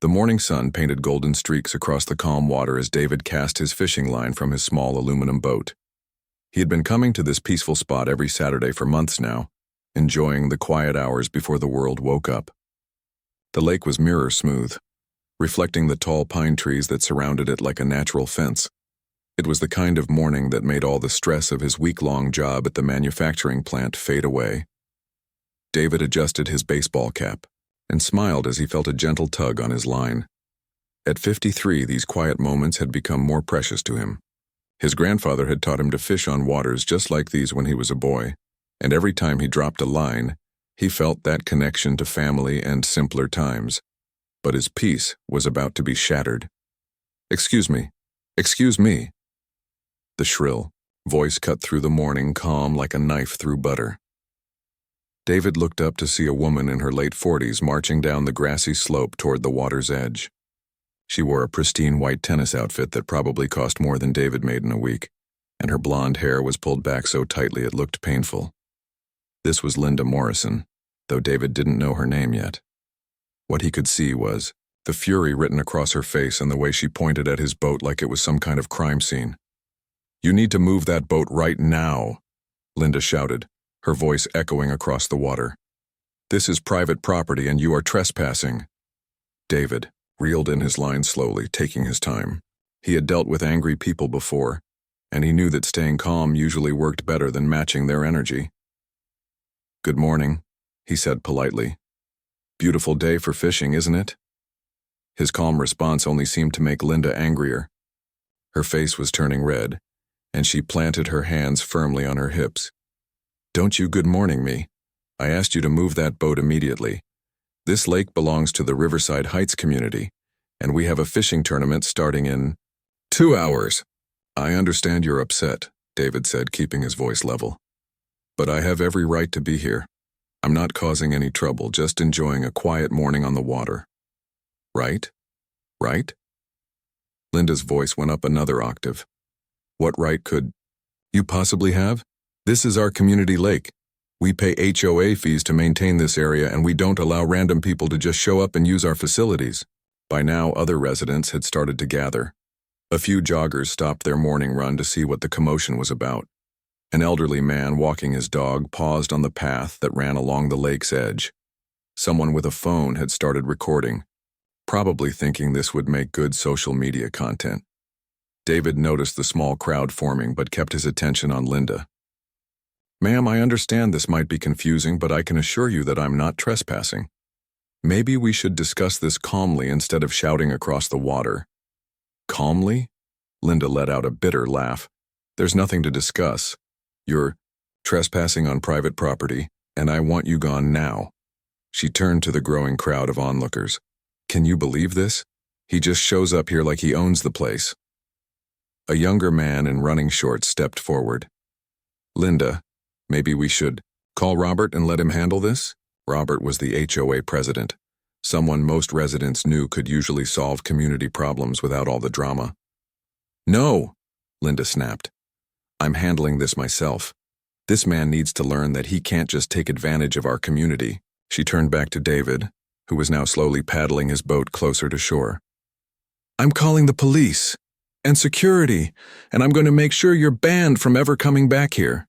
The morning sun painted golden streaks across the calm water as David cast his fishing line from his small aluminum boat. He had been coming to this peaceful spot every Saturday for months now, enjoying the quiet hours before the world woke up. The lake was mirror smooth, reflecting the tall pine trees that surrounded it like a natural fence. It was the kind of morning that made all the stress of his week-long job at the manufacturing plant fade away. David adjusted his baseball cap and smiled as he felt a gentle tug on his line. At 53, these quiet moments had become more precious to him. His grandfather had taught him to fish on waters just like these when he was a boy, and every time he dropped a line, he felt that connection to family and simpler times. But his peace was about to be shattered. "Excuse me. Excuse me." The shrill voice cut through the morning calm like a knife through butter. David looked up to see a woman in her late 40s marching down the grassy slope toward the water's edge. She wore a pristine white tennis outfit that probably cost more than David made in a week, and her blonde hair was pulled back so tightly it looked painful. This was Linda Morrison, though David didn't know her name yet. What he could see was the fury written across her face and the way she pointed at his boat like it was some kind of crime scene. "You need to move that boat right now," Linda shouted, her voice echoing across the water. "This is private property and you are trespassing." David reeled in his line slowly, taking his time. He had dealt with angry people before, and he knew that staying calm usually worked better than matching their energy. "Good morning," he said politely. "Beautiful day for fishing, isn't it?" His calm response only seemed to make Linda angrier. Her face was turning red, and she planted her hands firmly on her hips. "Don't you good morning me. I asked you to move that boat immediately. This lake belongs to the Riverside Heights community, and we have a fishing tournament starting in 2 hours. "I understand you're upset," David said, keeping his voice level. "But I have every right to be here. I'm not causing any trouble, just enjoying a quiet morning on the water. Right? Right?" Linda's voice went up another octave. "What right could you possibly have? This is our community lake. We pay HOA fees to maintain this area, and we don't allow random people to just show up and use our facilities." By now, other residents had started to gather. A few joggers stopped their morning run to see what the commotion was about. An elderly man walking his dog paused on the path that ran along the lake's edge. Someone with a phone had started recording, probably thinking this would make good social media content. David noticed the small crowd forming but kept his attention on Linda. "Ma'am, I understand this might be confusing, but I can assure you that I'm not trespassing. Maybe we should discuss this calmly instead of shouting across the water." "Calmly?" Linda let out a bitter laugh. "There's nothing to discuss. You're trespassing on private property, and I want you gone now." She turned to the growing crowd of onlookers. "Can you believe this? He just shows up here like he owns the place." A younger man in running shorts stepped forward. "Linda, maybe we should call Robert and let him handle this?" Robert was the HOA president, someone most residents knew could usually solve community problems without all the drama. "No," Linda snapped. "I'm handling this myself. This man needs to learn that he can't just take advantage of our community." She turned back to David, who was now slowly paddling his boat closer to shore. "I'm calling the police and security, and I'm going to make sure you're banned from ever coming back here."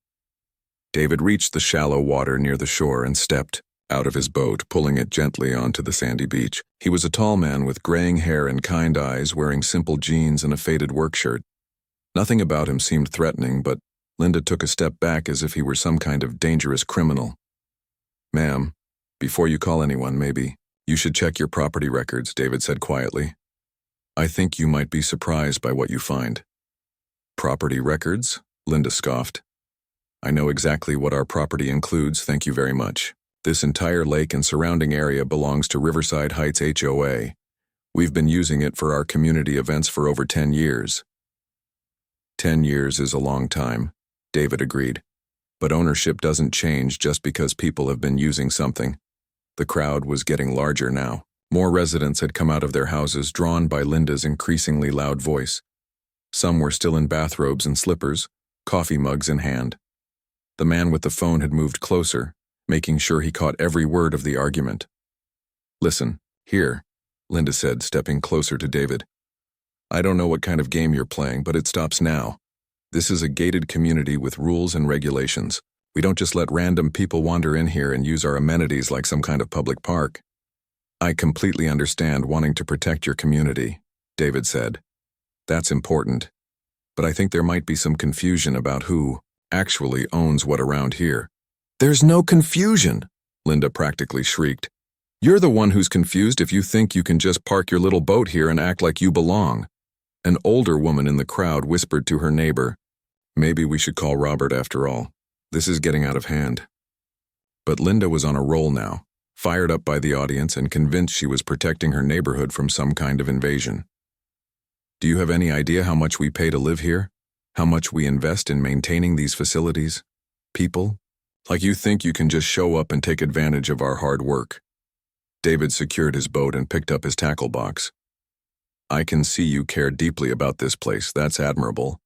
David reached the shallow water near the shore and stepped out of his boat, pulling it gently onto the sandy beach. He was a tall man with graying hair and kind eyes, wearing simple jeans and a faded work shirt. Nothing about him seemed threatening, but Linda took a step back as if he were some kind of dangerous criminal. "Ma'am, before you call anyone, maybe you should check your property records," David said quietly. "I think you might be surprised by what you find." "Property records?" Linda scoffed. "I know exactly what our property includes, thank you very much. This entire lake and surrounding area belongs to Riverside Heights HOA. We've been using it for our community events for over 10 years. 10 years is a long time," David agreed. "But ownership doesn't change just because people have been using something." The crowd was getting larger now. More residents had come out of their houses, drawn by Linda's increasingly loud voice. Some were still in bathrobes and slippers, coffee mugs in hand. The man with the phone had moved closer, making sure he caught every word of the argument. "Listen, here," Linda said, stepping closer to David. I don't know what kind of game you're playing, but it stops now. This is a gated community with rules and regulations. We don't just let random people wander in here and use our amenities like some kind of public park. I completely understand wanting to protect your community, David said. That's important. But I think there might be some confusion about who actually owns what around here. There's no confusion, Linda practically shrieked. You're the one who's confused if you think you can just park your little boat here and act like you belong. An older woman in the crowd whispered to her neighbor, Maybe we should call Robert after all. This is getting out of hand. But Linda was on a roll now, fired up by the audience and convinced she was protecting her neighborhood from some kind of invasion. Do you have any idea how much we pay to live here? How much we invest in maintaining these facilities? People? Like you think you can just show up and take advantage of our hard work. David secured his boat and picked up his tackle box. I can see you care deeply about this place, that's admirable.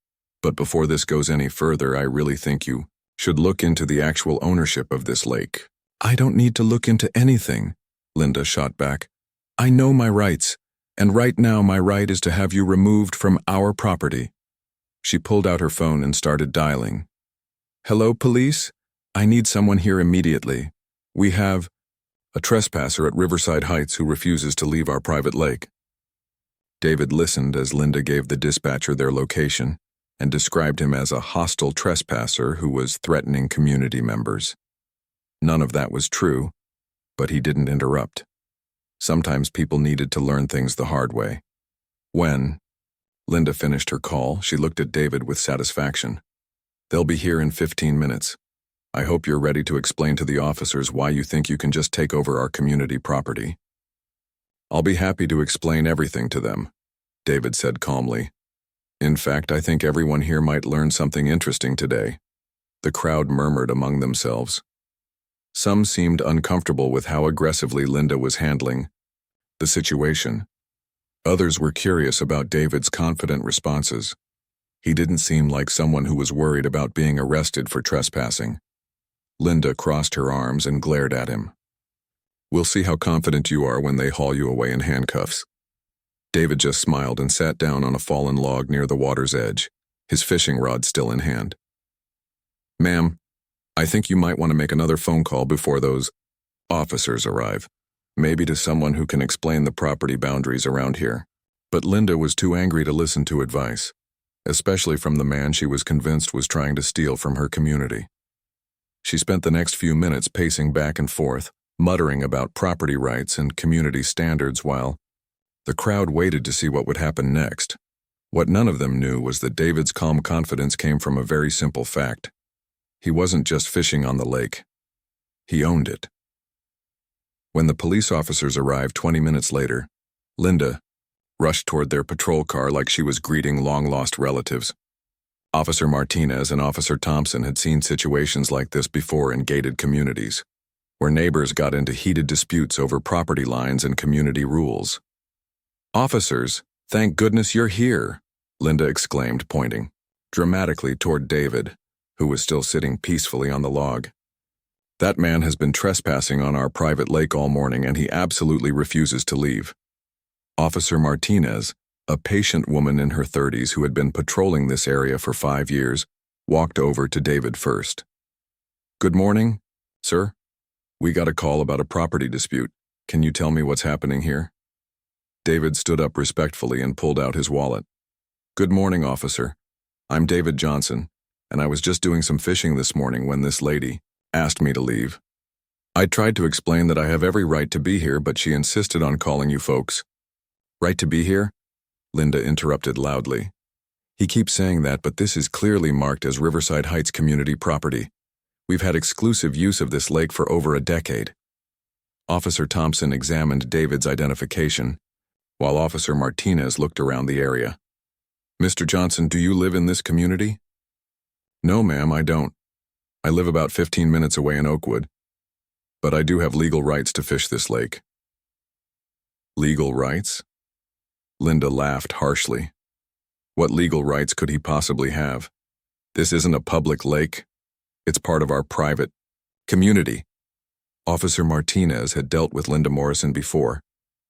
But before this goes any further, I really think you should look into the actual ownership of this lake. I don't need to look into anything, Linda shot back. I know my rights, and right now my right is to have you removed from our property. She pulled out her phone and started dialing. Hello, police? I need someone here immediately. We have a trespasser at Riverside Heights who refuses to leave our private lake. David listened as Linda gave the dispatcher their location and described him as a hostile trespasser who was threatening community members. None of that was true, but he didn't interrupt. Sometimes people needed to learn things the hard way. When Linda finished her call, she looked at David with satisfaction. They'll be here in 15 minutes. I hope you're ready to explain to the officers why you think you can just take over our community property. I'll be happy to explain everything to them, David said calmly. In fact, I think everyone here might learn something interesting today. The crowd murmured among themselves. Some seemed uncomfortable with how aggressively Linda was handling the situation. Others were curious about David's confident responses. He didn't seem like someone who was worried about being arrested for trespassing. Linda crossed her arms and glared at him. We'll see how confident you are when they haul you away in handcuffs. David just smiled and sat down on a fallen log near the water's edge, his fishing rod still in hand. Ma'am, I think you might want to make another phone call before those officers arrive. Maybe to someone who can explain the property boundaries around here. But Linda was too angry to listen to advice, especially from the man she was convinced was trying to steal from her community. She spent the next few minutes pacing back and forth, muttering about property rights and community standards while the crowd waited to see what would happen next. What none of them knew was that David's calm confidence came from a very simple fact. He wasn't just fishing on the lake. He owned it. When the police officers arrived 20 minutes later, Linda rushed toward their patrol car like she was greeting long-lost relatives. Officer Martinez and Officer Thompson had seen situations like this before in gated communities, where neighbors got into heated disputes over property lines and community rules. Officers, thank goodness you're here, Linda exclaimed, pointing dramatically toward David, who was still sitting peacefully on the log. That man has been trespassing on our private lake all morning and he absolutely refuses to leave. Officer Martinez, a patient woman in her 30s who had been patrolling this area for 5 years, walked over to David first. Good morning, sir. We got a call about a property dispute. Can you tell me what's happening here? David stood up respectfully and pulled out his wallet. Good morning, officer. I'm David Johnson, and I was just doing some fishing this morning when this lady asked me to leave. I tried to explain that I have every right to be here, but she insisted on calling you folks. Right to be here? Linda interrupted loudly. He keeps saying that, but this is clearly marked as Riverside Heights community property. We've had exclusive use of this lake for over a decade. Officer Thompson examined David's identification, while Officer Martinez looked around the area. Mr. Johnson, do you live in this community? No, ma'am, I don't. I live about 15 minutes away in Oakwood. But I do have legal rights to fish this lake. Legal rights? Linda laughed harshly. What legal rights could he possibly have? This isn't a public lake. It's part of our private community. Officer Martinez had dealt with Linda Morrison before.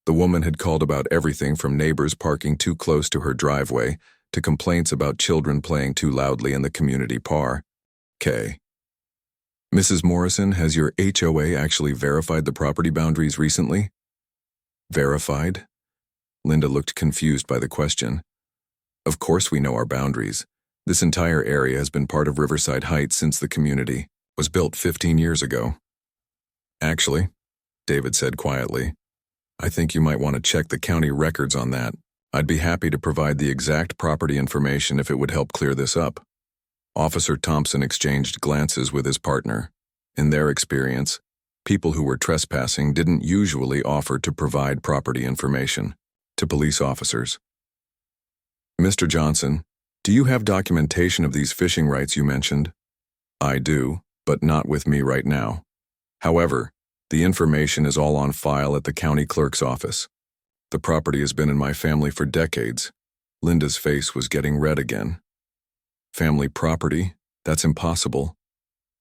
The woman had called about everything from neighbors parking too close to her driveway to complaints about children playing too loudly in the community park. Mrs. Morrison, has your HOA actually verified the property boundaries recently? Verified? Linda looked confused by the question. Of course we know our boundaries. This entire area has been part of Riverside Heights since the community was built 15 years ago. Actually, David said quietly, I think you might want to check the county records on that. I'd be happy to provide the exact property information if it would help clear this up. Officer Thompson exchanged glances with his partner. In their experience, people who were trespassing didn't usually offer to provide property information to police officers. Mr. Johnson, do you have documentation of these fishing rights you mentioned? I do, but not with me right now. However, the information is all on file at the county clerk's office. The property has been in my family for decades. Linda's face was getting red again. Family property? That's impossible.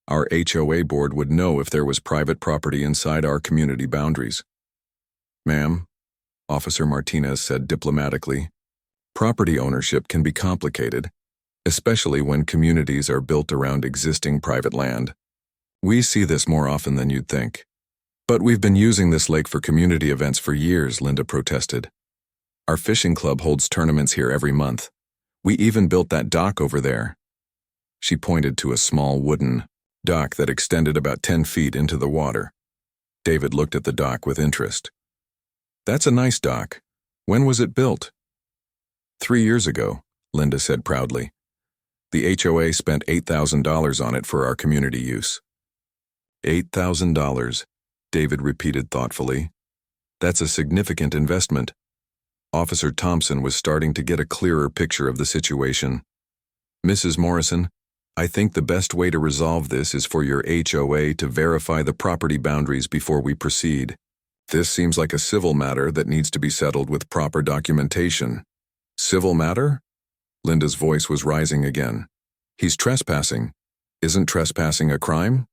Our HOA board would know if there was private property inside our community boundaries. Ma'am, Officer Martinez said diplomatically, property ownership can be complicated, especially when communities are built around existing private land. We see this more often than you'd think. But we've been using this lake for community events for years, Linda protested. Our fishing club holds tournaments here every month. We even built that dock over there. She pointed to a small wooden dock that extended about 10 feet into the water. David looked at the dock with interest. That's a nice dock. When was it built? 3 years ago, Linda said proudly. The HOA spent $8,000 on it for our community use. $8,000, David repeated thoughtfully. That's a significant investment. Officer Thompson was starting to get a clearer picture of the situation. Mrs. Morrison, I think the best way to resolve this is for your HOA to verify the property boundaries before we proceed. This seems like a civil matter that needs to be settled with proper documentation. Civil matter? Linda's voice was rising again. He's trespassing. Isn't trespassing a crime?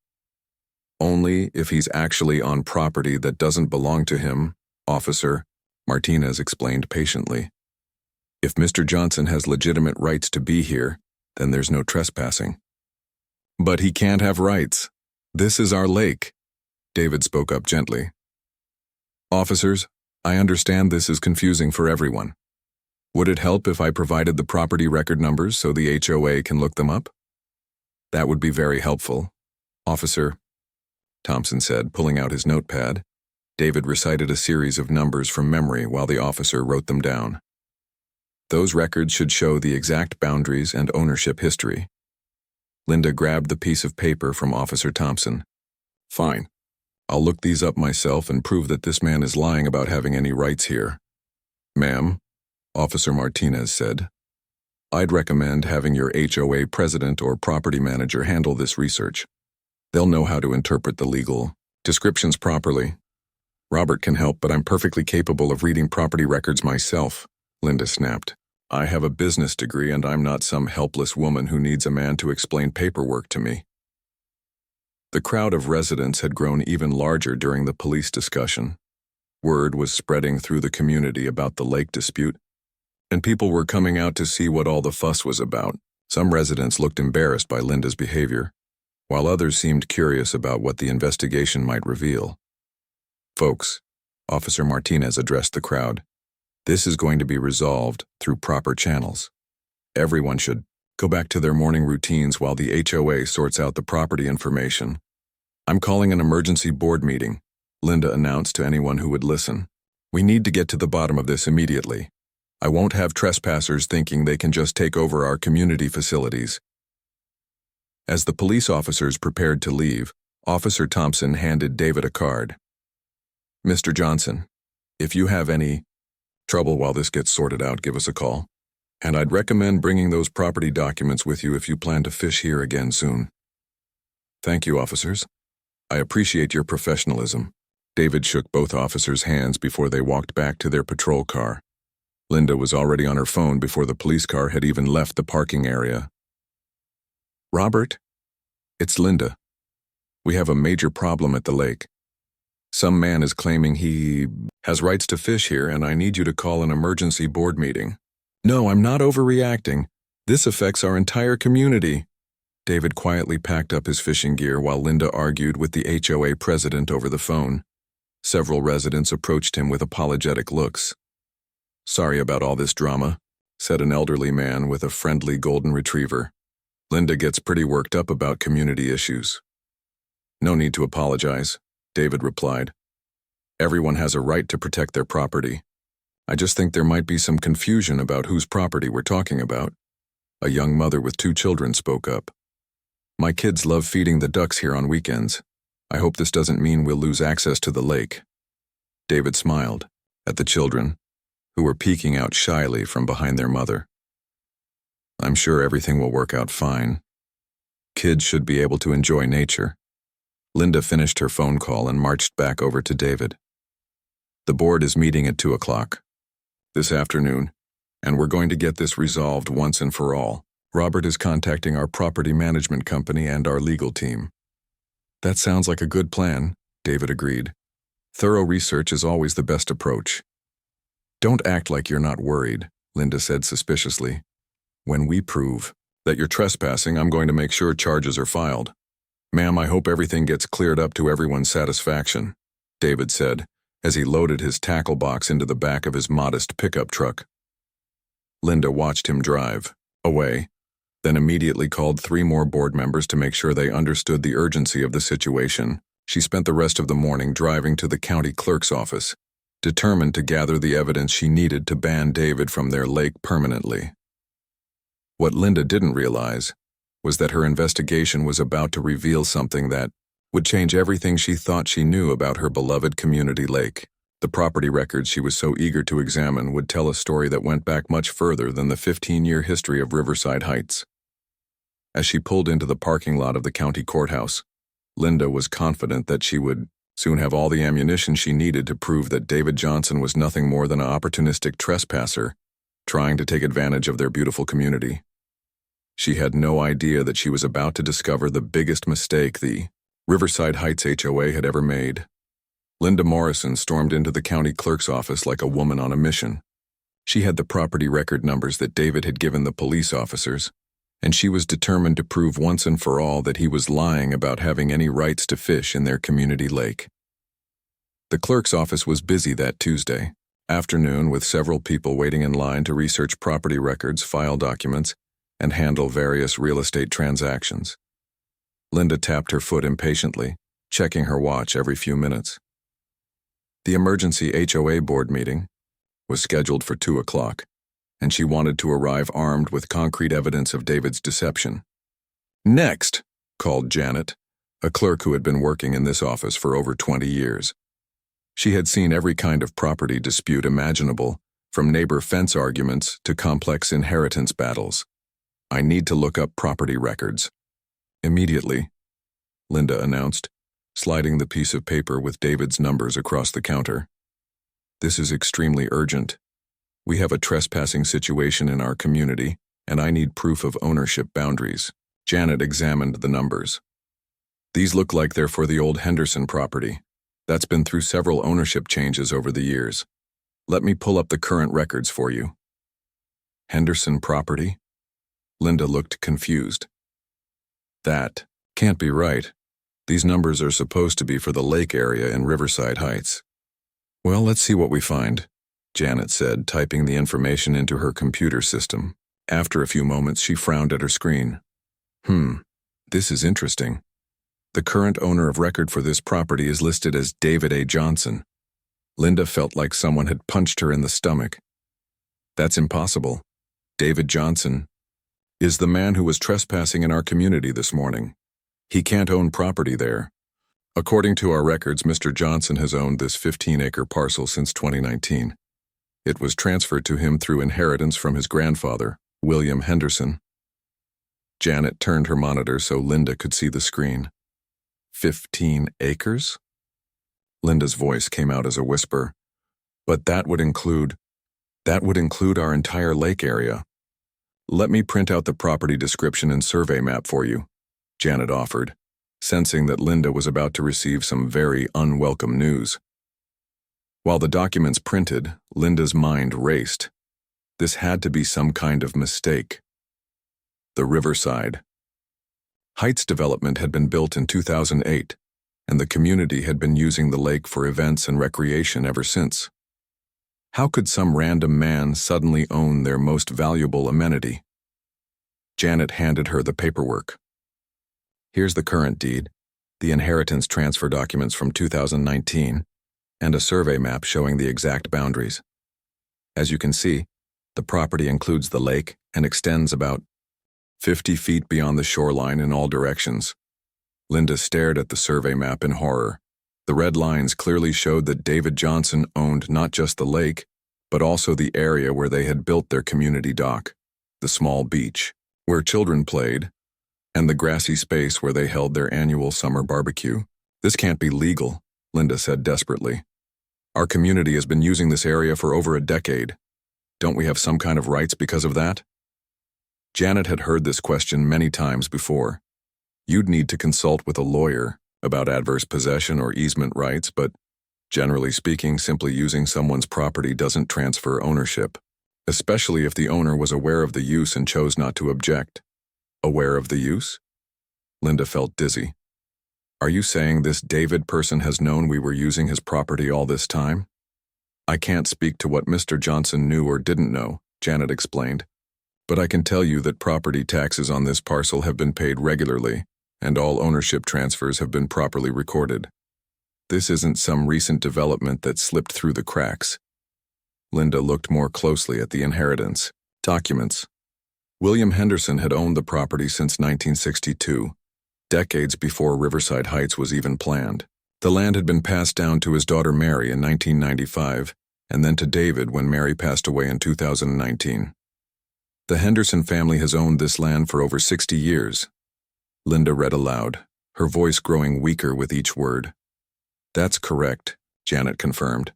Only if he's actually on property that doesn't belong to him, Officer, Martinez explained patiently. If Mr. Johnson has legitimate rights to be here, then there's no trespassing. But he can't have rights. This is our lake, David spoke up gently. Officers, I understand this is confusing for everyone. Would it help if I provided the property record numbers so the HOA can look them up? That would be very helpful, Officer, Thompson said, pulling out his notepad. David recited a series of numbers from memory while the officer wrote them down. Those records should show the exact boundaries and ownership history. Linda grabbed the piece of paper from Officer Thompson. Fine. I'll look these up myself and prove that this man is lying about having any rights here. Ma'am, Officer Martinez said, I'd recommend having your HOA president or property manager handle this research. They'll know how to interpret the legal descriptions properly. Robert can help, but I'm perfectly capable of reading property records myself, Linda snapped. I have a business degree and I'm not some helpless woman who needs a man to explain paperwork to me. The crowd of residents had grown even larger during the police discussion. Word was spreading through the community about the lake dispute, and people were coming out to see what all the fuss was about. Some residents looked embarrassed by Linda's behavior, while others seemed curious about what the investigation might reveal. Folks, Officer Martinez addressed the crowd. This is going to be resolved through proper channels. Everyone should go back to their morning routines while the HOA sorts out the property information. I'm calling an emergency board meeting, Linda announced to anyone who would listen. We need to get to the bottom of this immediately. I won't have trespassers thinking they can just take over our community facilities. As the police officers prepared to leave, Officer Thompson handed David a card. Mr. Johnson, if you have any trouble while this gets sorted out, give us a call. And I'd recommend bringing those property documents with you if you plan to fish here again soon. Thank you, officers. I appreciate your professionalism. David shook both officers' hands before they walked back to their patrol car. Linda was already on her phone before the police car had even left the parking area. Robert, it's Linda. We have a major problem at the lake. Some man is claiming he has rights to fish here and I need you to call an emergency board meeting. No, I'm not overreacting. This affects our entire community. David quietly packed up his fishing gear while Linda argued with the HOA president over the phone. Several residents approached him with apologetic looks. Sorry about all this drama, said an elderly man with a friendly golden retriever. Linda gets pretty worked up about community issues. No need to apologize, David replied. Everyone has a right to protect their property. I just think there might be some confusion about whose property we're talking about. A young mother with 2 children spoke up. My kids love feeding the ducks here on weekends. I hope this doesn't mean we'll lose access to the lake. David smiled at the children, who were peeking out shyly from behind their mother. I'm sure everything will work out fine. Kids should be able to enjoy nature. Linda finished her phone call and marched back over to David. The board is meeting at 2 o'clock this afternoon, and we're going to get this resolved once and for all. Robert is contacting our property management company and our legal team. That sounds like a good plan, David agreed. Thorough research is always the best approach. Don't act like you're not worried, Linda said suspiciously. When we prove that you're trespassing, I'm going to make sure charges are filed. Ma'am, I hope everything gets cleared up to everyone's satisfaction, David said, as he loaded his tackle box into the back of his modest pickup truck. Linda watched him drive away, then immediately called 3 more board members to make sure they understood the urgency of the situation. She spent the rest of the morning driving to the county clerk's office, determined to gather the evidence she needed to ban David from their lake permanently. What Linda didn't realize was that her investigation was about to reveal something that would change everything she thought she knew about her beloved community lake. The property records she was so eager to examine would tell a story that went back much further than the 15-year history of Riverside Heights. As she pulled into the parking lot of the county courthouse, Linda was confident that she would soon have all the ammunition she needed to prove that David Johnson was nothing more than an opportunistic trespasser trying to take advantage of their beautiful community. She had no idea that she was about to discover the biggest mistake the Riverside Heights HOA had ever made. Linda Morrison stormed into the county clerk's office like a woman on a mission. She had the property record numbers that David had given the police officers, and she was determined to prove once and for all that he was lying about having any rights to fish in their community lake. The clerk's office was busy that Tuesday afternoon with several people waiting in line to research property records, file documents, and handle various real estate transactions. Linda tapped her foot impatiently, checking her watch every few minutes. The emergency HOA board meeting was scheduled for 2 o'clock, and she wanted to arrive armed with concrete evidence of David's deception. Next, called Janet, a clerk who had been working in this office for over 20 years. She had seen every kind of property dispute imaginable, from neighbor fence arguments to complex inheritance battles. I need to look up property records. Immediately, Linda announced, sliding the piece of paper with David's numbers across the counter. This is extremely urgent. We have a trespassing situation in our community, and I need proof of ownership boundaries. Janet examined the numbers. These look like they're for the old Henderson property. That's been through several ownership changes over the years. Let me pull up the current records for you. Henderson property? Linda looked confused. That can't be right. These numbers are supposed to be for the lake area in Riverside Heights. Well, let's see what we find, Janet said, typing the information into her computer system. After a few moments, she frowned at her screen. This is interesting. The current owner of record for this property is listed as David A. Johnson. Linda felt like someone had punched her in the stomach. That's impossible. David Johnson is the man who was trespassing in our community this morning. He can't own property there. According to our records, Mr. Johnson has owned this 15-acre parcel since 2019. It was transferred to him through inheritance from his grandfather, William Henderson. Janet turned her monitor so Linda could see the screen. 15 acres? Linda's voice came out as a whisper. But that would include our entire lake area. Let me print out the property description and survey map for you, Janet offered, sensing that Linda was about to receive some very unwelcome news. While the documents printed, Linda's mind raced. This had to be some kind of mistake. The Riverside Heights development had been built in 2008, and the community had been using the lake for events and recreation ever since. How could some random man suddenly own their most valuable amenity? Janet handed her the paperwork. Here's the current deed, the inheritance transfer documents from 2019, and a survey map showing the exact boundaries. As you can see, the property includes the lake and extends about 50 feet beyond the shoreline in all directions. Linda stared at the survey map in horror. The red lines clearly showed that David Johnson owned not just the lake, but also the area where they had built their community dock, the small beach, where children played, and the grassy space where they held their annual summer barbecue. This can't be legal, Linda said desperately. Our community has been using this area for over a decade. Don't we have some kind of rights because of that? Janet had heard this question many times before. You'd need to consult with a lawyer about adverse possession or easement rights, but generally speaking, simply using someone's property doesn't transfer ownership, especially if the owner was aware of the use and chose not to object. Aware of the use? Linda felt dizzy. Are you saying this David person has known we were using his property all this time? I can't speak to what Mr. Johnson knew or didn't know, Janet explained. But I can tell you that property taxes on this parcel have been paid regularly, and all ownership transfers have been properly recorded. This isn't some recent development that slipped through the cracks. Linda looked more closely at the inheritance documents. William Henderson had owned the property since 1962, decades before Riverside Heights was even planned. The land had been passed down to his daughter Mary in 1995, and then to David when Mary passed away in 2019. The Henderson family has owned this land for over 60 years. Linda read aloud, her voice growing weaker with each word. That's correct, Janet confirmed.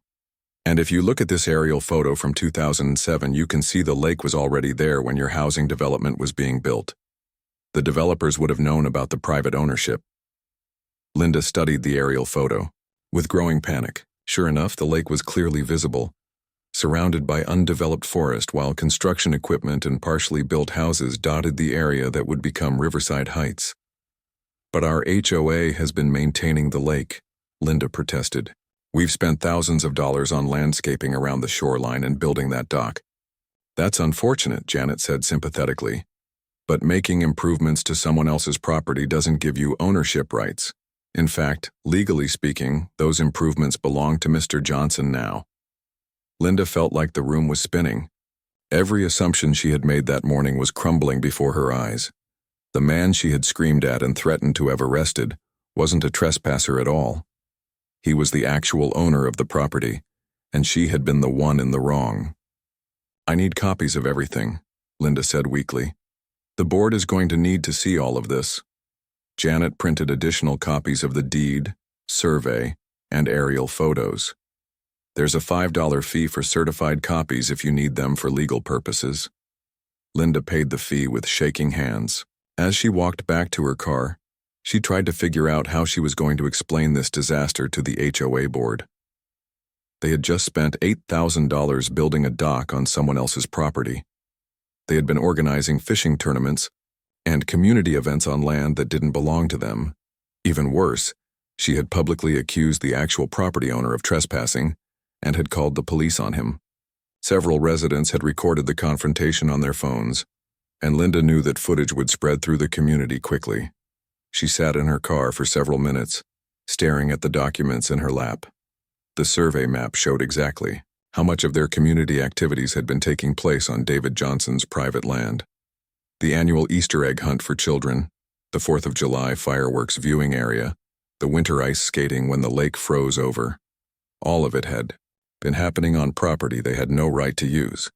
And if you look at this aerial photo from 2007, you can see the lake was already there when your housing development was being built. The developers would have known about the private ownership. Linda studied the aerial photo. With growing panic, sure enough, the lake was clearly visible, surrounded by undeveloped forest while construction equipment and partially built houses dotted the area that would become Riverside Heights. But our HOA has been maintaining the lake, Linda protested. We've spent thousands of dollars on landscaping around the shoreline and building that dock. That's unfortunate, Janet said sympathetically. But making improvements to someone else's property doesn't give you ownership rights. In fact, legally speaking, those improvements belong to Mr. Johnson now. Linda felt like the room was spinning. Every assumption she had made that morning was crumbling before her eyes. The man she had screamed at and threatened to have arrested wasn't a trespasser at all. He was the actual owner of the property, and she had been the one in the wrong. I need copies of everything, Linda said weakly. The board is going to need to see all of this. Janet printed additional copies of the deed, survey, and aerial photos. There's a $5 fee for certified copies if you need them for legal purposes. Linda paid the fee with shaking hands. As she walked back to her car, she tried to figure out how she was going to explain this disaster to the HOA board. They had just spent $8,000 building a dock on someone else's property. They had been organizing fishing tournaments and community events on land that didn't belong to them. Even worse, she had publicly accused the actual property owner of trespassing and had called the police on him. Several residents had recorded the confrontation on their phones, and Linda knew that footage would spread through the community quickly. She sat in her car for several minutes, staring at the documents in her lap. The survey map showed exactly how much of their community activities had been taking place on David Johnson's private land. The annual Easter egg hunt for children, the 4th of July fireworks viewing area, the winter ice skating when the lake froze over. All of it had been happening on property they had no right to use.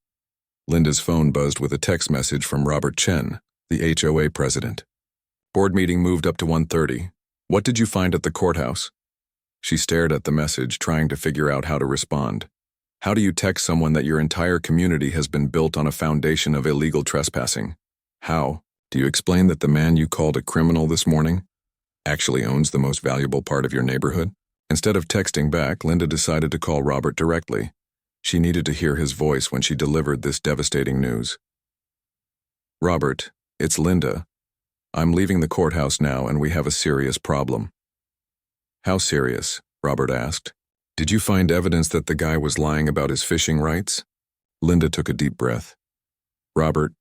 Linda's phone buzzed with a text message from Robert Chen, the HOA president. Board meeting moved up to 1:30. What did you find at the courthouse? She stared at the message, trying to figure out how to respond. How do you text someone that your entire community has been built on a foundation of illegal trespassing? How? Do you explain that the man you called a criminal this morning actually owns the most valuable part of your neighborhood? Instead of texting back, Linda decided to call Robert directly. She needed to hear his voice when she delivered this devastating news. "Robert, it's Linda. I'm leaving the courthouse now and we have a serious problem." "How serious?" Robert asked. "Did you find evidence that the guy was lying about his fishing rights?" Linda took a deep breath. "Robert,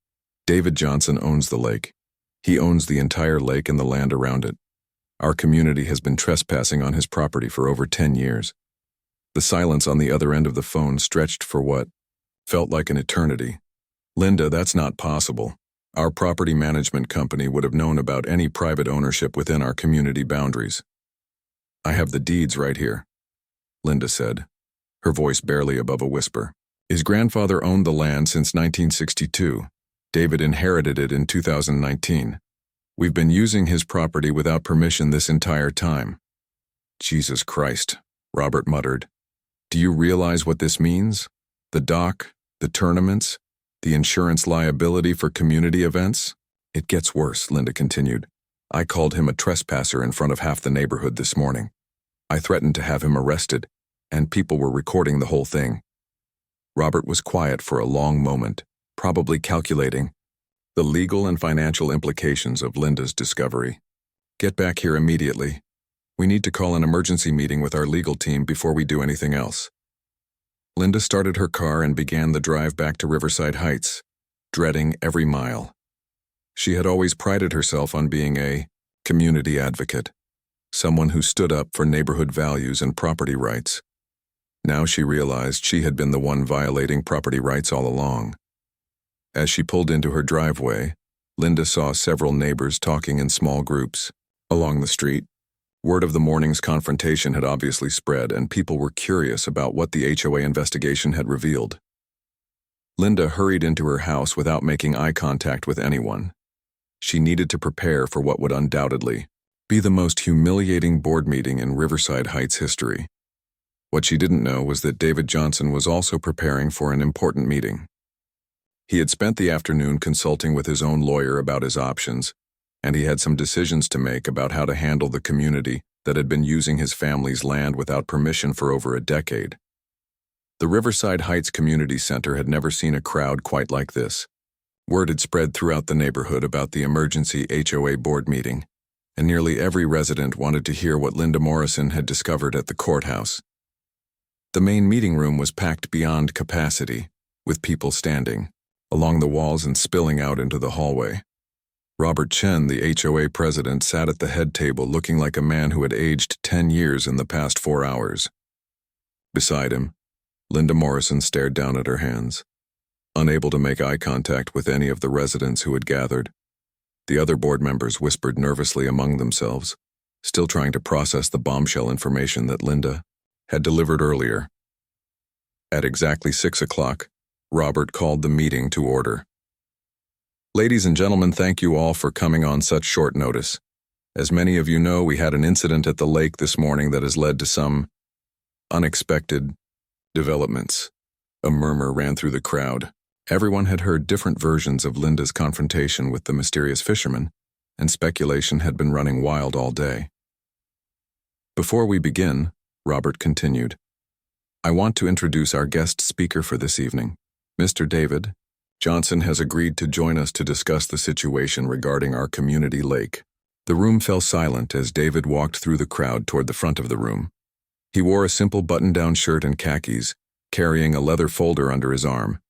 David Johnson owns the lake. He owns the entire lake and the land around it. Our community has been trespassing on his property for over 10 years. The silence on the other end of the phone stretched for what felt like an eternity. "Linda, that's not possible. Our property management company would have known about any private ownership within our community boundaries." "I have the deeds right here," Linda said, her voice barely above a whisper. "His grandfather owned the land since 1962. David inherited it in 2019. We've been using his property without permission this entire time." "Jesus Christ," Robert muttered. "Do you realize what this means? The dock, the tournaments, the insurance liability for community events?" "It gets worse," Linda continued. "I called him a trespasser in front of half the neighborhood this morning. I threatened to have him arrested, and people were recording the whole thing." Robert was quiet for a long moment, probably calculating the legal and financial implications of Linda's discovery. "Get back here immediately. We need to call an emergency meeting with our legal team before we do anything else." Linda started her car and began the drive back to Riverside Heights, dreading every mile. She had always prided herself on being a community advocate, someone who stood up for neighborhood values and property rights. Now she realized she had been the one violating property rights all along. As she pulled into her driveway, Linda saw several neighbors talking in small groups. Along the street, word of the morning's confrontation had obviously spread, and people were curious about what the HOA investigation had revealed. Linda hurried into her house without making eye contact with anyone. She needed to prepare for what would undoubtedly be the most humiliating board meeting in Riverside Heights history. What she didn't know was that David Johnson was also preparing for an important meeting. He had spent the afternoon consulting with his own lawyer about his options, and he had some decisions to make about how to handle the community that had been using his family's land without permission for over a decade. The Riverside Heights Community Center had never seen a crowd quite like this. Word had spread throughout the neighborhood about the emergency HOA board meeting, and nearly every resident wanted to hear what Linda Morrison had discovered at the courthouse. The main meeting room was packed beyond capacity, with people standing along the walls and spilling out into the hallway. Robert Chen, the HOA president, sat at the head table looking like a man who had aged 10 years in the past 4 hours. Beside him, Linda Morrison stared down at her hands, unable to make eye contact with any of the residents who had gathered. The other board members whispered nervously among themselves, still trying to process the bombshell information that Linda had delivered earlier. At exactly 6 o'clock, Robert called the meeting to order. "Ladies and gentlemen, thank you all for coming on such short notice. As many of you know, we had an incident at the lake this morning that has led to some unexpected developments." A murmur ran through the crowd. Everyone had heard different versions of Linda's confrontation with the mysterious fisherman, and speculation had been running wild all day. "Before we begin," Robert continued, "I want to introduce our guest speaker for this evening. Mr. David Johnson has agreed to join us to discuss the situation regarding our community lake." The room fell silent as David walked through the crowd toward the front of the room. He wore a simple button-down shirt and khakis, carrying a leather folder under his arm.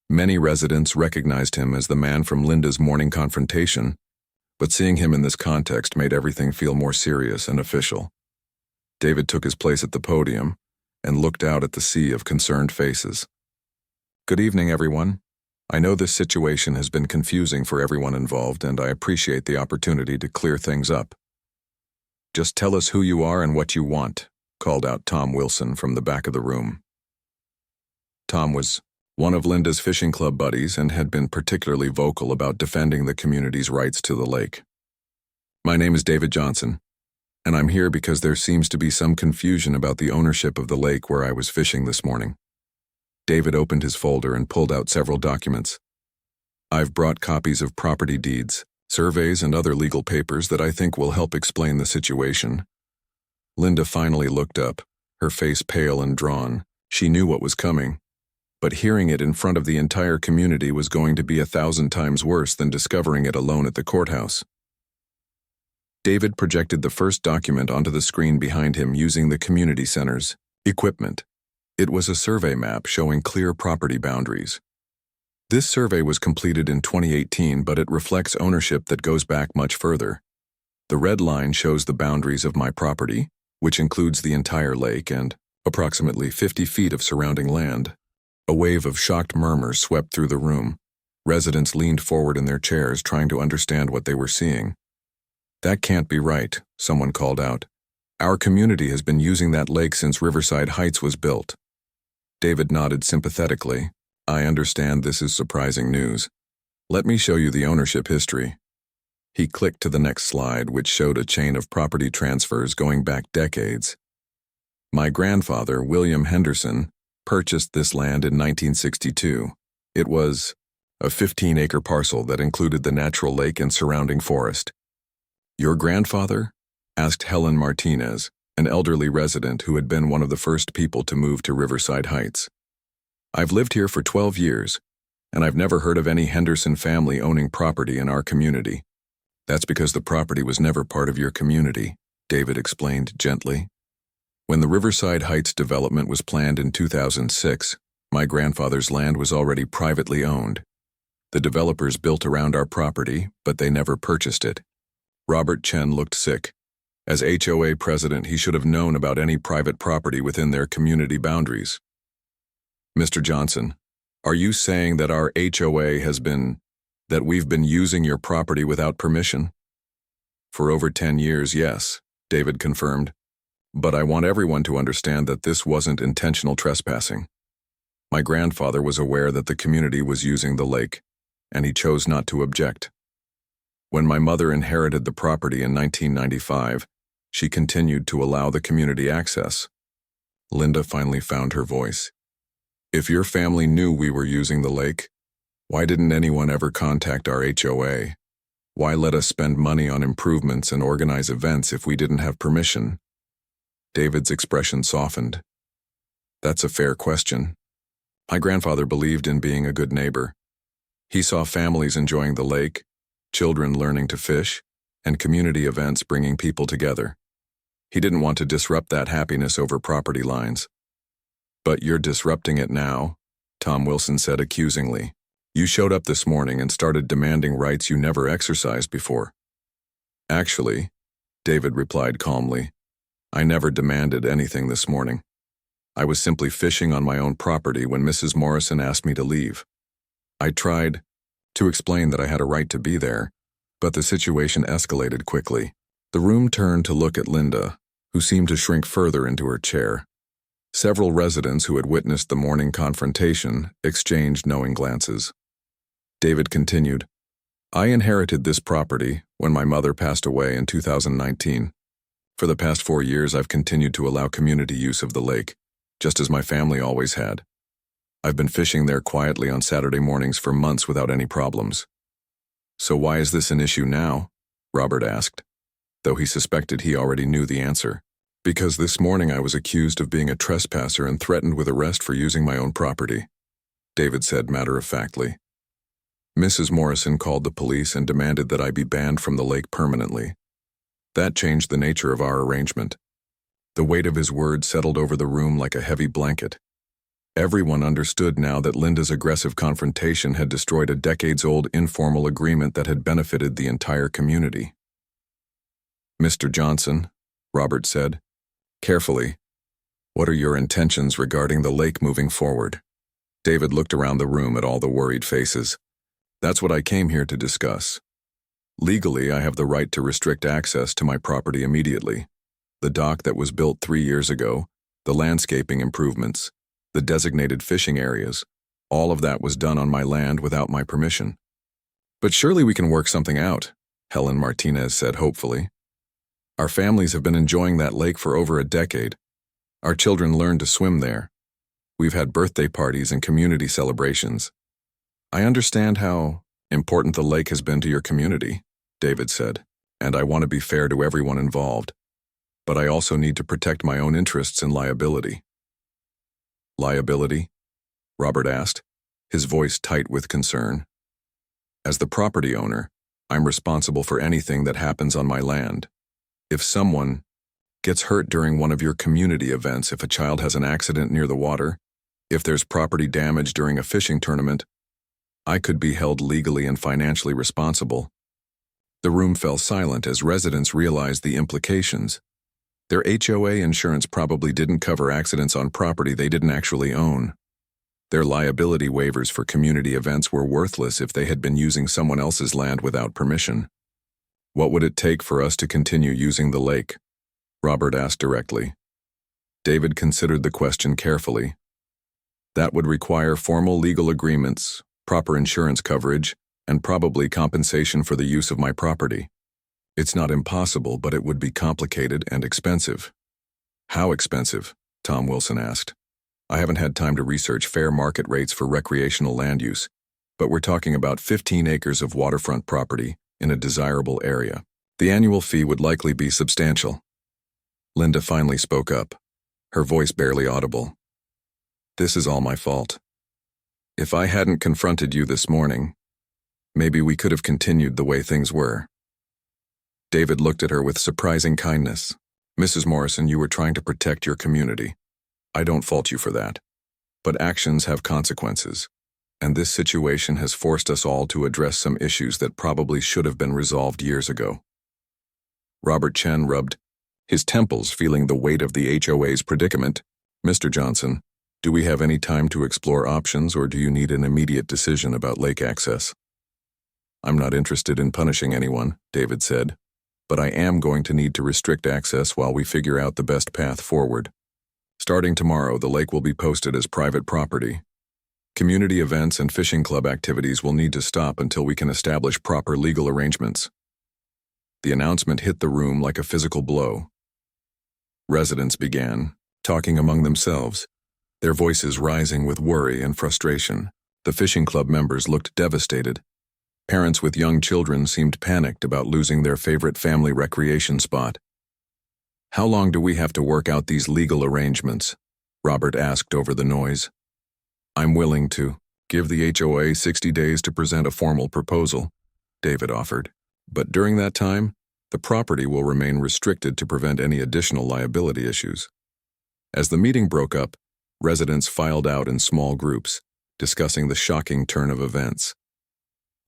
Many residents recognized him as the man from Linda's morning confrontation, but seeing him in this context made everything feel more serious and official. David took his place at the podium and looked out at the sea of concerned faces. "Good evening, everyone. I know this situation has been confusing for everyone involved, and I appreciate the opportunity to clear things up." "Just tell us who you are and what you want," called out Tom Wilson from the back of the room. Tom was one of Linda's fishing club buddies and had been particularly vocal about defending the community's rights to the lake. "My name is David Johnson, and I'm here because there seems to be some confusion about the ownership of the lake where I was fishing this morning." David opened his folder and pulled out several documents. "I've brought copies of property deeds, Surveys and other legal papers that I think will help explain the situation. Linda finally looked up, her face pale and drawn. She knew what was coming, but hearing it in front of the entire community was going to be 1,000 times worse than discovering it alone at the courthouse. David projected the first document onto the screen behind him using the community center's equipment. It was a survey map showing clear property boundaries. This survey was completed in 2018, but it reflects ownership that goes back much further. The red line shows the boundaries of my property, which includes the entire lake and approximately 50 feet of surrounding land. A wave of shocked murmurs swept through the room. Residents leaned forward in their chairs, trying to understand what they were seeing. "That can't be right," someone called out. "Our community has been using that lake since Riverside Heights was built." David nodded sympathetically. "I understand this is surprising news. Let me show you the ownership history." He clicked to the next slide, which showed a chain of property transfers going back decades. My grandfather, William Henderson, purchased this land in 1962. It was a 15-acre parcel that included the natural lake and surrounding forest. "Your grandfather?" asked Helen Martinez, an elderly resident who had been one of the first people to move to Riverside Heights. "I've lived here for 12 years, and I've never heard of any Henderson family owning property in our community." "That's because the property was never part of your community," David explained gently. "When the Riverside Heights development was planned in 2006, my grandfather's land was already privately owned. The developers built around our property, but they never purchased it." Robert Chen looked sick. As HOA president, he should have known about any private property within their community boundaries. "Mr. Johnson, are you saying that our HOA that we've been using your property without permission?" "For over 10 years, yes," David confirmed. "But I want everyone to understand that this wasn't intentional trespassing. My grandfather was aware that the community was using the lake, and he chose not to object. When my mother inherited the property in 1995, she continued to allow the community access." Linda finally found her voice. "If your family knew we were using the lake, why didn't anyone ever contact our HOA? Why let us spend money on improvements and organize events if we didn't have permission?" David's expression softened. "That's a fair question. My grandfather believed in being a good neighbor. He saw families enjoying the lake, children learning to fish, and community events bringing people together. He didn't want to disrupt that happiness over property lines." "But you're disrupting it now," Tom Wilson said accusingly. "You showed up this morning and started demanding rights you never exercised before." "Actually," David replied calmly, "I never demanded anything this morning. I was simply fishing on my own property when Mrs. Morrison asked me to leave. I tried to explain that I had a right to be there, but the situation escalated quickly." The room turned to look at Linda, who seemed to shrink further into her chair. Several residents who had witnessed the morning confrontation exchanged knowing glances. David continued, "I inherited this property when my mother passed away in 2019. For the past 4 years, I've continued to allow community use of the lake, just as my family always had. I've been fishing there quietly on Saturday mornings for months without any problems." "So why is this an issue now?" Robert asked, though he suspected he already knew the answer. "Because this morning I was accused of being a trespasser and threatened with arrest for using my own property," David said matter-of-factly. "Mrs. Morrison called the police and demanded that I be banned from the lake permanently. That changed the nature of our arrangement." The weight of his words settled over the room like a heavy blanket. Everyone understood now that Linda's aggressive confrontation had destroyed a decades-old informal agreement that had benefited the entire community. "Mr. Johnson," Robert said, "carefully, what are your intentions regarding the lake moving forward?" David looked around the room at all the worried faces. "That's what I came here to discuss. Legally, I have the right to restrict access to my property immediately. The dock that was built 3 years ago, the landscaping improvements, the designated fishing areas, all of that was done on my land without my permission." "But surely we can work something out," Helen Martinez said hopefully. "Our families have been enjoying that lake for over a decade. Our children learned to swim there. We've had birthday parties and community celebrations. I understand how important the lake has been to your community." David said, "and I want to be fair to everyone involved. But I also need to protect my own interests and liability." "Liability?" Robert asked, his voice tight with concern. "As the property owner, I'm responsible for anything that happens on my land. If someone gets hurt during one of your community events, if a child has an accident near the water, if there's property damage during a fishing tournament, I could be held legally and financially responsible." The room fell silent as residents realized the implications. Their HOA insurance probably didn't cover accidents on property they didn't actually own. Their liability waivers for community events were worthless if they had been using someone else's land without permission. "What would it take for us to continue using the lake?" Robert asked directly. David considered the question carefully. "That would require formal legal agreements, proper insurance coverage, and probably compensation for the use of my property. It's not impossible, but it would be complicated and expensive." "How expensive?" Tom Wilson asked. "I haven't had time to research fair market rates for recreational land use, but we're talking about 15 acres of waterfront property in a desirable area. The annual fee would likely be substantial." Linda finally spoke up, her voice barely audible. "This is all my fault. If I hadn't confronted you this morning, maybe we could have continued the way things were." David looked at her with surprising kindness. "Mrs. Morrison, you were trying to protect your community. I don't fault you for that. But actions have consequences, and this situation has forced us all to address some issues that probably should have been resolved years ago." Robert Chen rubbed his temples, feeling the weight of the HOA's predicament. "Mr. Johnson, do we have any time to explore options, or do you need an immediate decision about lake access?" "I'm not interested in punishing anyone," David said, "but I am going to need to restrict access while we figure out the best path forward. Starting tomorrow, the lake will be posted as private property. Community events and fishing club activities will need to stop until we can establish proper legal arrangements." The announcement hit the room like a physical blow. Residents began talking among themselves, their voices rising with worry and frustration. The fishing club members looked devastated. Parents with young children seemed panicked about losing their favorite family recreation spot. "How long do we have to work out these legal arrangements?" Robert asked over the noise. "I'm willing to give the HOA 60 days to present a formal proposal," David offered. "But during that time, the property will remain restricted to prevent any additional liability issues." As the meeting broke up, residents filed out in small groups, discussing the shocking turn of events.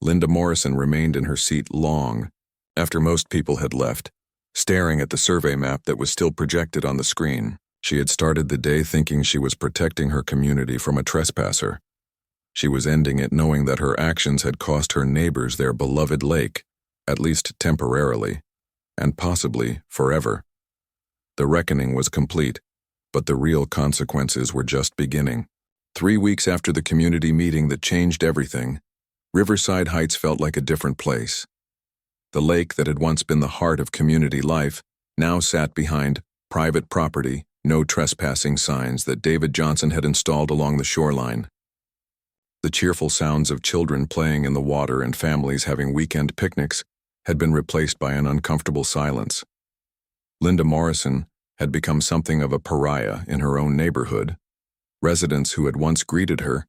Linda Morrison remained in her seat long, after most people had left, staring at the survey map that was still projected on the screen. She had started the day thinking she was protecting her community from a trespasser. She was ending it knowing that her actions had cost her neighbors their beloved lake, at least temporarily, and possibly forever. The reckoning was complete, but the real consequences were just beginning. 3 weeks after the community meeting that changed everything, Riverside Heights felt like a different place. The lake that had once been the heart of community life now sat behind private property, no trespassing signs that David Johnson had installed along the shoreline. The cheerful sounds of children playing in the water and families having weekend picnics had been replaced by an uncomfortable silence. Linda Morrison had become something of a pariah in her own neighborhood. Residents who had once greeted her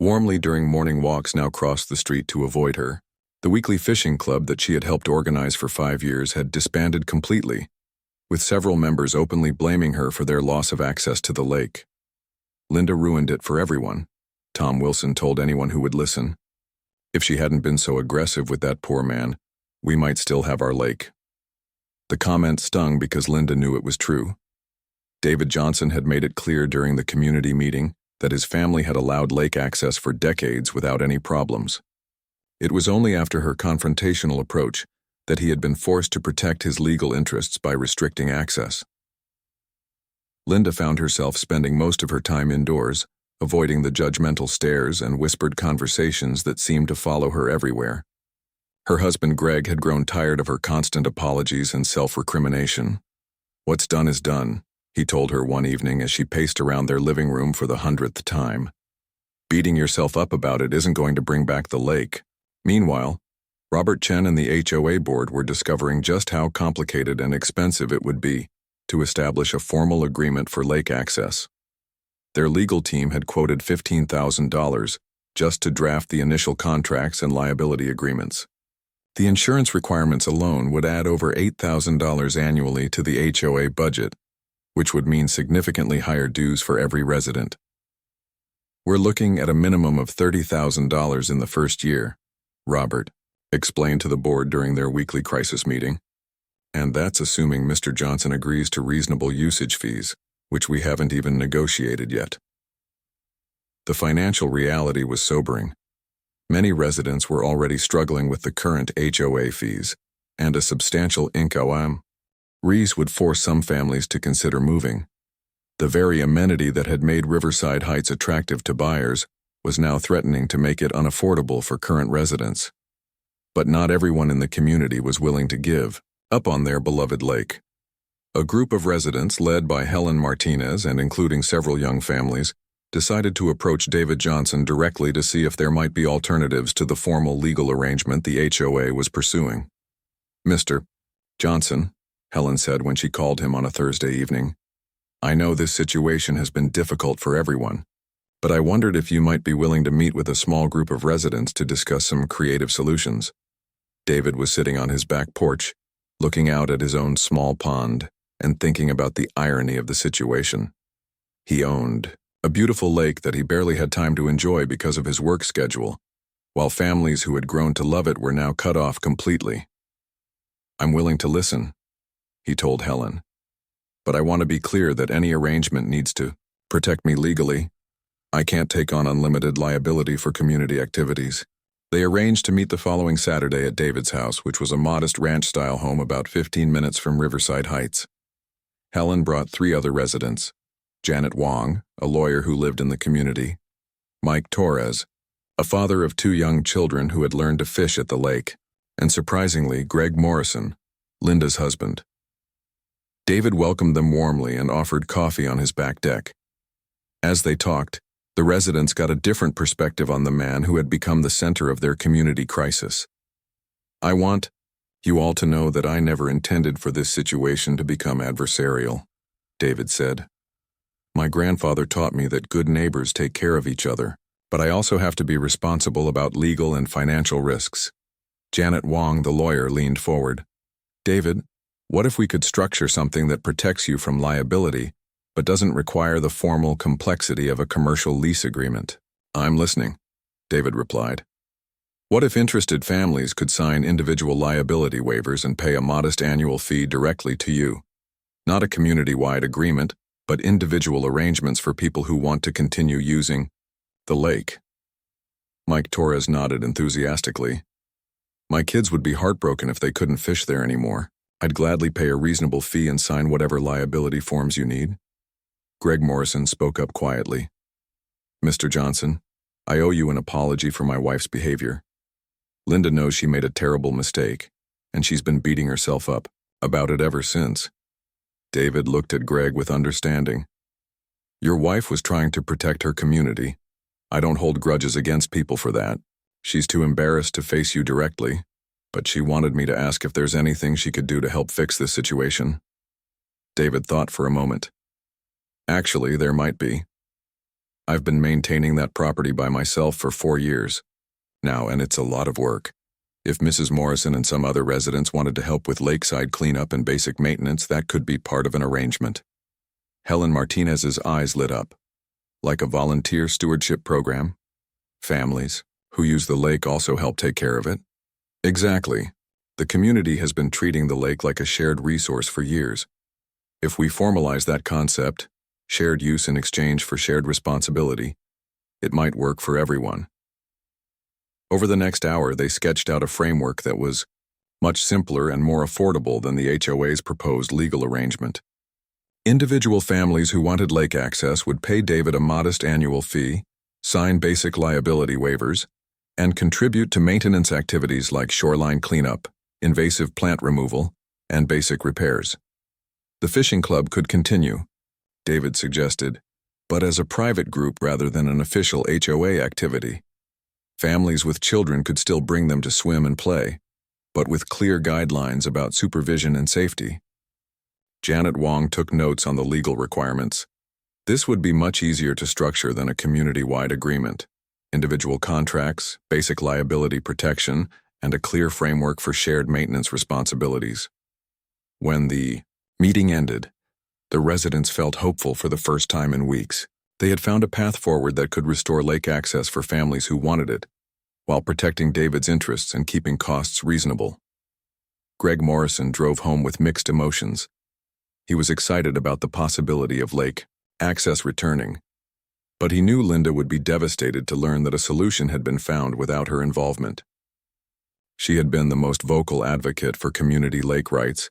warmly during morning walks now crossed the street to avoid her. The weekly fishing club that she had helped organize for 5 years had disbanded completely, with several members openly blaming her for their loss of access to the lake. Linda ruined it for everyone, Tom Wilson told anyone who would listen. If she hadn't been so aggressive with that poor man, we might still have our lake. The comment stung because Linda knew it was true. David Johnson had made it clear during the community meeting that his family had allowed lake access for decades without any problems. It was only after her confrontational approach that he had been forced to protect his legal interests by restricting access. Linda found herself spending most of her time indoors, avoiding the judgmental stares and whispered conversations that seemed to follow her everywhere. Her husband Greg had grown tired of her constant apologies and self-recrimination. "What's done is done," he told her one evening as she paced around their living room for the 100th time. "Beating yourself up about it isn't going to bring back the lake." Meanwhile, Robert Chen and the HOA board were discovering just how complicated and expensive it would be to establish a formal agreement for lake access. Their legal team had quoted $15,000 just to draft the initial contracts and liability agreements. The insurance requirements alone would add over $8,000 annually to the HOA budget, which would mean significantly higher dues for every resident. "We're looking at a minimum of $30,000 in the first year," Robert explained to the board during their weekly crisis meeting. "And that's assuming Mr. Johnson agrees to reasonable usage fees, which we haven't even negotiated yet." The financial reality was sobering. Many residents were already struggling with the current HOA fees, and a substantial income raise would force some families to consider moving. The very amenity that had made Riverside Heights attractive to buyers was now threatening to make it unaffordable for current residents. But not everyone in the community was willing to give up on their beloved lake. A group of residents led by Helen Martinez and including several young families decided to approach David Johnson directly to see if there might be alternatives to the formal legal arrangement the HOA was pursuing. "Mr. Johnson," Helen said when she called him on a Thursday evening, "I know this situation has been difficult for everyone, but I wondered if you might be willing to meet with a small group of residents to discuss some creative solutions." David was sitting on his back porch, looking out at his own small pond and thinking about the irony of the situation. He owned a beautiful lake that he barely had time to enjoy because of his work schedule, while families who had grown to love it were now cut off completely. "I'm willing to listen," he told Helen, "but I want to be clear that any arrangement needs to protect me legally. I can't take on unlimited liability for community activities." They arranged to meet the following Saturday at David's house, which was a modest ranch-style home about 15 minutes from Riverside Heights. Helen brought 3 other residents: Janet Wong, a lawyer who lived in the community; Mike Torres, a father of 2 young children who had learned to fish at the lake; and surprisingly, Greg Morrison, Linda's husband. David welcomed them warmly and offered coffee on his back deck. As they talked, the residents got a different perspective on the man who had become the center of their community crisis. "I want you all to know that I never intended for this situation to become adversarial," David said. "My grandfather taught me that good neighbors take care of each other, but I also have to be responsible about legal and financial risks." Janet Wong, the lawyer, leaned forward. "David, what if we could structure something that protects you from liability, but doesn't require the formal complexity of a commercial lease agreement?" "I'm listening," David replied. "What if interested families could sign individual liability waivers and pay a modest annual fee directly to you? Not a community-wide agreement, but individual arrangements for people who want to continue using the lake." Mike Torres nodded enthusiastically. "My kids would be heartbroken if they couldn't fish there anymore. I'd gladly pay a reasonable fee and sign whatever liability forms you need." Greg Morrison spoke up quietly. "Mr. Johnson, I owe you an apology for my wife's behavior. Linda knows she made a terrible mistake, and she's been beating herself up about it ever since." David looked at Greg with understanding. "Your wife was trying to protect her community. I don't hold grudges against people for that. She's too embarrassed to face you directly, but she wanted me to ask if there's anything she could do to help fix this situation." David thought for a moment. "Actually, there might be. I've been maintaining that property by myself for 4 years now, and it's a lot of work. If Mrs. Morrison and some other residents wanted to help with lakeside cleanup and basic maintenance, that could be part of an arrangement." Helen Martinez's eyes lit up. "Like a volunteer stewardship program? Families who use the lake also help take care of it?" "Exactly. The community has been treating the lake like a shared resource for years. If we formalize that concept, shared use in exchange for shared responsibility, it might work for everyone." Over the next hour, they sketched out a framework that was much simpler and more affordable than the HOA's proposed legal arrangement. Individual families who wanted lake access would pay David a modest annual fee, sign basic liability waivers, and contribute to maintenance activities like shoreline cleanup, invasive plant removal, and basic repairs. The fishing club could continue, David suggested, but as a private group rather than an official HOA activity. Families with children could still bring them to swim and play, but with clear guidelines about supervision and safety. Janet Wong took notes on the legal requirements. This would be much easier to structure than a community-wide agreement. Individual contracts, basic liability protection, and a clear framework for shared maintenance responsibilities. When the meeting ended, the residents felt hopeful for the first time in weeks. They had found a path forward that could restore lake access for families who wanted it, while protecting David's interests and keeping costs reasonable. Greg Morrison drove home with mixed emotions. He was excited about the possibility of lake access returning, but he knew Linda would be devastated to learn that a solution had been found without her involvement. She had been the most vocal advocate for community lake rights,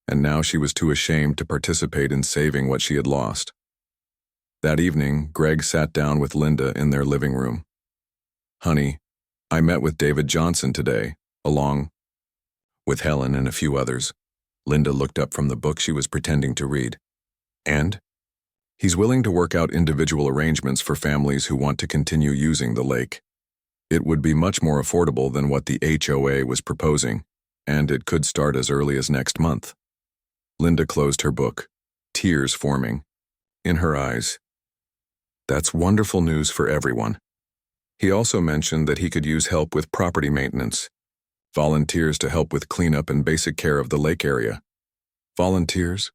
and now she was too ashamed to participate in saving what she had lost. That evening, Greg sat down with Linda in their living room. "Honey, I met with David Johnson today, along with Helen and a few others." Linda looked up from the book she was pretending to read. "And? He's willing to work out individual arrangements for families who want to continue using the lake. It would be much more affordable than what the HOA was proposing, and it could start as early as next month." Linda closed her book, tears forming in her eyes. "That's wonderful news for everyone." He also mentioned that he could use help with property maintenance, volunteers to help with cleanup and basic care of the lake area. "Volunteers?"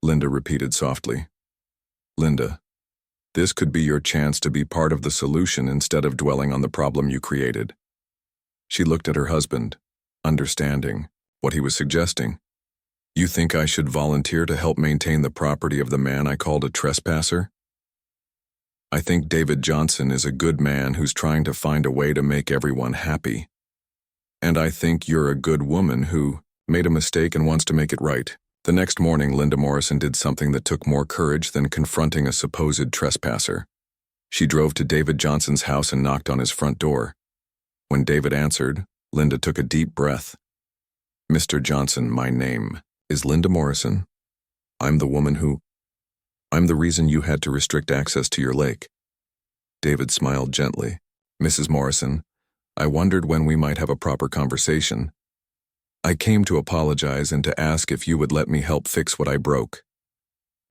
Linda repeated softly. "Linda, this could be your chance to be part of the solution instead of dwelling on the problem you created." She looked at her husband, understanding what he was suggesting. "You think I should volunteer to help maintain the property of the man I called a trespasser? I think David Johnson is a good man who's trying to find a way to make everyone happy. And I think you're a good woman who made a mistake and wants to make it right." The next morning, Linda Morrison did something that took more courage than confronting a supposed trespasser. She drove to David Johnson's house and knocked on his front door. When David answered, Linda took a deep breath. "Mr. Johnson, my name is Linda Morrison. I'm the reason you had to restrict access to your lake." David smiled gently. "Mrs. Morrison, I wondered when we might have a proper conversation. I came to apologize and to ask if you would let me help fix what I broke."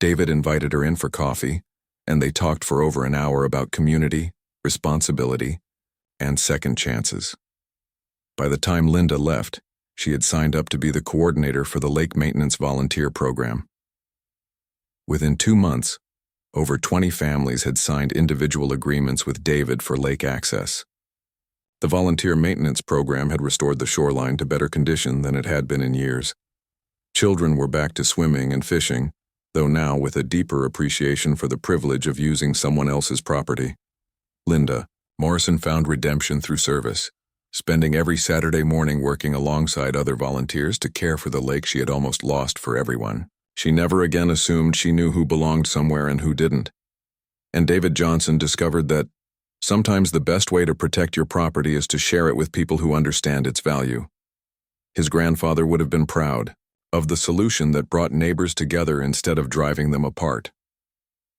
David invited her in for coffee, and they talked for over an hour about community, responsibility, and second chances. By the time Linda left, she had signed up to be the coordinator for the Lake Maintenance Volunteer Program. Within 2 months, over 20 families had signed individual agreements with David for lake access. The volunteer maintenance program had restored the shoreline to better condition than it had been in years. Children were back to swimming and fishing, though now with a deeper appreciation for the privilege of using someone else's property. Linda Morrison found redemption through service, spending every Saturday morning working alongside other volunteers to care for the lake she had almost lost for everyone. She never again assumed she knew who belonged somewhere and who didn't. And David Johnson discovered that sometimes the best way to protect your property is to share it with people who understand its value. His grandfather would have been proud of the solution that brought neighbors together instead of driving them apart.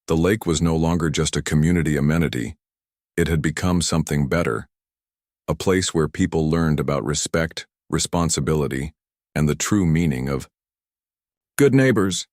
The lake was no longer just a community amenity. It had become something better, a place where people learned about respect, responsibility, and the true meaning of good neighbors.